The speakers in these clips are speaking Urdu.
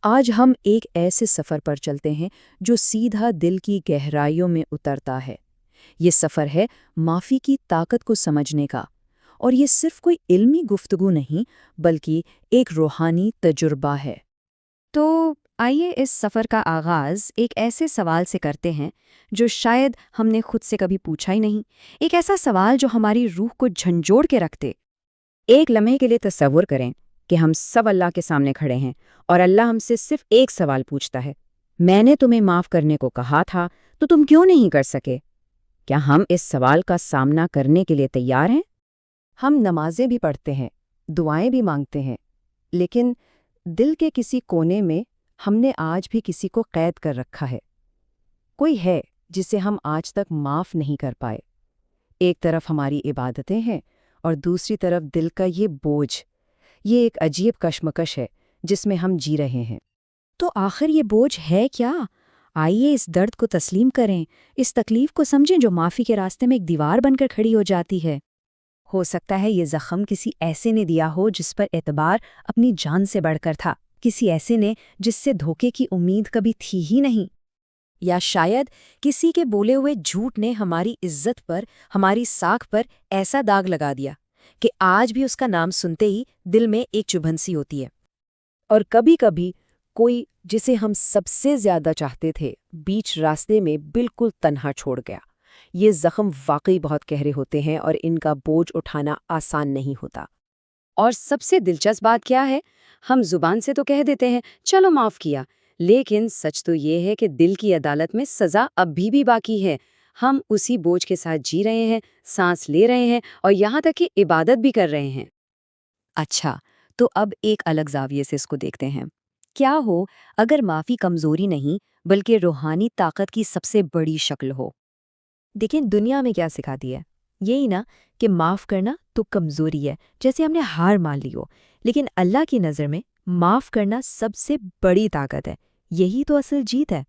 آج ہم ایک ایسے سفر پر چلتے ہیں جو سیدھا دل کی گہرائیوں میں اترتا ہے۔ یہ سفر ہے معافی کی طاقت کو سمجھنے کا، اور یہ صرف کوئی علمی گفتگو نہیں بلکہ ایک روحانی تجربہ ہے۔ تو آئیے اس سفر کا آغاز ایک ایسے سوال سے کرتے ہیں جو شاید ہم نے خود سے کبھی پوچھا ہی نہیں، ایک ایسا سوال جو ہماری روح کو جھنجھوڑ کے رکھ دے۔ ایک لمحے کے لیے تصور کریں کہ ہم سب اللہ کے سامنے کھڑے ہیں اور اللہ ہم سے صرف ایک سوال پوچھتا ہے، میں نے تمہیں معاف کرنے کو کہا تھا تو تم کیوں نہیں کر سکے؟ کیا ہم اس سوال کا سامنا کرنے کے لیے تیار ہیں؟ ہم نمازیں بھی پڑھتے ہیں، دعائیں بھی مانگتے ہیں، لیکن دل کے کسی کونے میں ہم نے آج بھی کسی کو قید کر رکھا ہے۔ کوئی ہے جسے ہم آج تک معاف نہیں کر پائے۔ ایک طرف ہماری عبادتیں ہیں اور دوسری طرف دل کا یہ بوجھ، یہ ایک عجیب کشمکش ہے جس میں ہم جی رہے ہیں۔ تو آخر یہ بوجھ ہے کیا؟ آئیے اس درد کو تسلیم کریں، اس تکلیف کو سمجھیں جو معافی کے راستے میں ایک دیوار بن کر کھڑی ہو جاتی ہے۔ ہو سکتا ہے یہ زخم کسی ایسے نے دیا ہو جس پر اعتبار اپنی جان سے بڑھ کر تھا، کسی ایسے نے جس سے دھوکے کی امید کبھی تھی ہی نہیں، یا شاید کسی کے بولے ہوئے جھوٹ نے ہماری عزت پر، ہماری ساکھ پر ایسا داغ لگا دیا کہ آج بھی اس کا نام سنتے ہی دل میں ایک چبھن سی ہوتی ہے۔ اور کبھی کبھی کوئی جسے ہم سب سے زیادہ چاہتے تھے بیچ راستے میں بالکل تنہا چھوڑ گیا۔ یہ زخم واقعی بہت گہرے ہوتے ہیں اور ان کا بوجھ اٹھانا آسان نہیں ہوتا۔ اور سب سے دلچسپ بات کیا ہے، ہم زبان سے تو کہہ دیتے ہیں چلو معاف کیا، لیکن سچ تو یہ ہے کہ دل کی عدالت میں سزا اب بھی باقی ہے۔ ہم اسی بوجھ کے ساتھ جی رہے ہیں، سانس لے رہے ہیں اور یہاں تک کہ عبادت بھی کر رہے ہیں۔ اچھا، تو اب ایک الگ زاویے سے اس کو دیکھتے ہیں۔ کیا ہو اگر معافی کمزوری نہیں بلکہ روحانی طاقت کی سب سے بڑی شکل ہو؟ دیکھیں دنیا میں کیا سکھاتی ہے، یہی نا کہ معاف کرنا تو کمزوری ہے، جیسے ہم نے ہار مان لی ہو، لیکن اللہ کی نظر میں معاف کرنا سب سے بڑی طاقت ہے، یہی تو اصل جیت ہے۔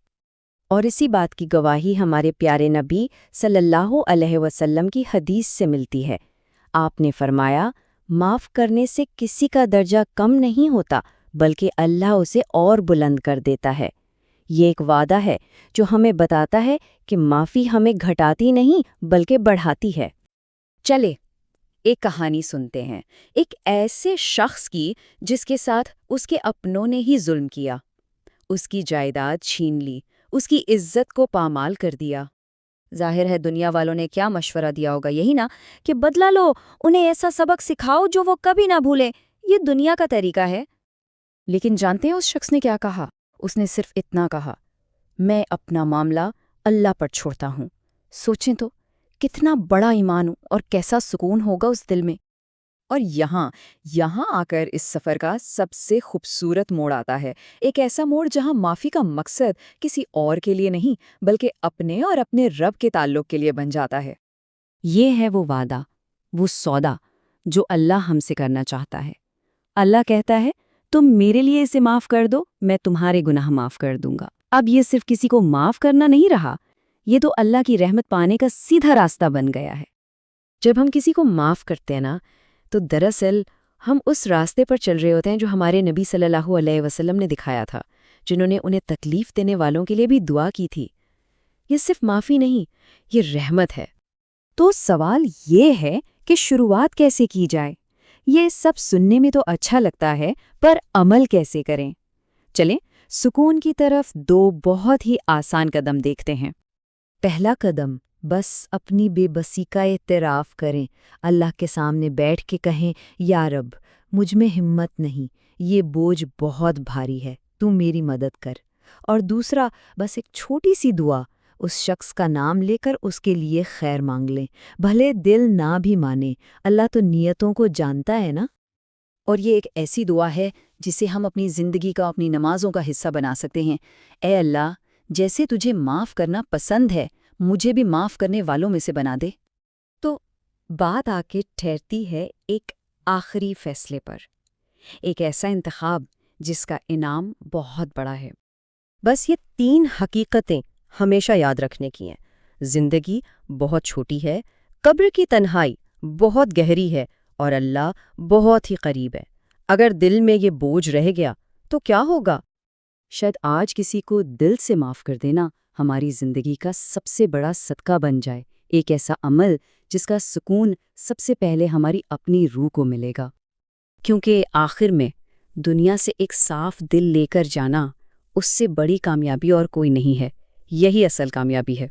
اور اسی بات کی گواہی ہمارے پیارے نبی صلی اللہ علیہ وسلم کی حدیث سے ملتی ہے۔ آپ نے فرمایا، معاف کرنے سے کسی کا درجہ کم نہیں ہوتا بلکہ اللہ اسے اور بلند کر دیتا ہے۔ یہ ایک وعدہ ہے جو ہمیں بتاتا ہے کہ معافی ہمیں گھٹاتی نہیں بلکہ بڑھاتی ہے۔ چلے ایک کہانی سنتے ہیں، ایک ایسے شخص کی جس کے ساتھ اس کے اپنوں نے ہی ظلم کیا، اس کی جائیداد چھین لی، اس کی عزت کو پامال کر دیا۔ ظاہر ہے دنیا والوں نے کیا مشورہ دیا ہوگا، یہی نا کہ بدلہ لو، انہیں ایسا سبق سکھاؤ جو وہ کبھی نہ بھولیں، یہ دنیا کا طریقہ ہے۔ لیکن جانتے ہیں اس شخص نے کیا کہا؟ اس نے صرف اتنا کہا، میں اپنا معاملہ اللہ پر چھوڑتا ہوں۔ سوچیں تو کتنا بڑا ایمان اور کیسا سکون ہوگا اس دل میں۔ اور یہاں آ کر اس سفر کا سب سے خوبصورت موڑ آتا ہے، ایک ایسا موڑ جہاں معافی کا مقصد کسی اور کے لیے نہیں بلکہ اپنے اور اپنے رب کے تعلق کے لیے بن جاتا ہے۔ یہ ہے وہ وعدہ، وہ سودا جو اللہ ہم سے کرنا چاہتا ہے۔ اللہ کہتا ہے، تم میرے لیے اسے معاف کر دو، میں تمہارے گناہ معاف کر دوں گا۔ اب یہ صرف کسی کو معاف کرنا نہیں رہا، یہ تو اللہ کی رحمت پانے کا سیدھا راستہ بن گیا ہے۔ جب ہم کسی کو معاف کرتے ہیں نا، تو دراصل ہم اس راستے پر چل رہے ہوتے ہیں جو ہمارے نبی صلی اللہ علیہ وسلم نے دکھایا تھا، جنہوں نے انہیں تکلیف دینے والوں کے لیے بھی دعا کی تھی۔ یہ صرف معافی نہیں، یہ رحمت ہے۔ تو سوال یہ ہے کہ شروعات کیسے کی جائے؟ یہ سب سننے میں تو اچھا لگتا ہے، پر عمل کیسے کریں؟ چلیں سکون کی طرف دو بہت ہی آسان قدم دیکھتے ہیں۔ پہلا قدم، بس اپنی بے بسی کا اعتراف کریں، اللہ کے سامنے بیٹھ کے کہیں، یا رب مجھ میں ہمت نہیں، یہ بوجھ بہت بھاری ہے، تو میری مدد کر۔ اور دوسرا، بس ایک چھوٹی سی دعا، اس شخص کا نام لے کر اس کے لیے خیر مانگ لیں، بھلے دل نہ بھی مانے، اللہ تو نیتوں کو جانتا ہے نا۔ اور یہ ایک ایسی دعا ہے جسے ہم اپنی زندگی کا، اپنی نمازوں کا حصہ بنا سکتے ہیں۔ اے اللہ، جیسے تجھے معاف کرنا پسند ہے، مجھے بھی معاف کرنے والوں میں سے بنا دے۔ تو بات آ کے ٹھہرتی ہے ایک آخری فیصلے پر، ایک ایسا انتخاب جس کا انعام بہت بڑا ہے۔ بس یہ 3 حقیقتیں ہمیشہ یاد رکھنے کی ہیں۔ زندگی بہت چھوٹی ہے، قبر کی تنہائی بہت گہری ہے، اور اللہ بہت ہی قریب ہے۔ اگر دل میں یہ بوجھ رہ گیا تو کیا ہوگا؟ شاید آج کسی کو دل سے معاف کر دینا ہماری زندگی کا سب سے بڑا صدقہ بن جائے، ایک ایسا عمل جس کا سکون سب سے پہلے ہماری اپنی روح کو ملے گا۔ کیونکہ آخر میں دنیا سے ایک صاف دل لے کر جانا، اس سے بڑی کامیابی اور کوئی نہیں ہے، یہی اصل کامیابی ہے۔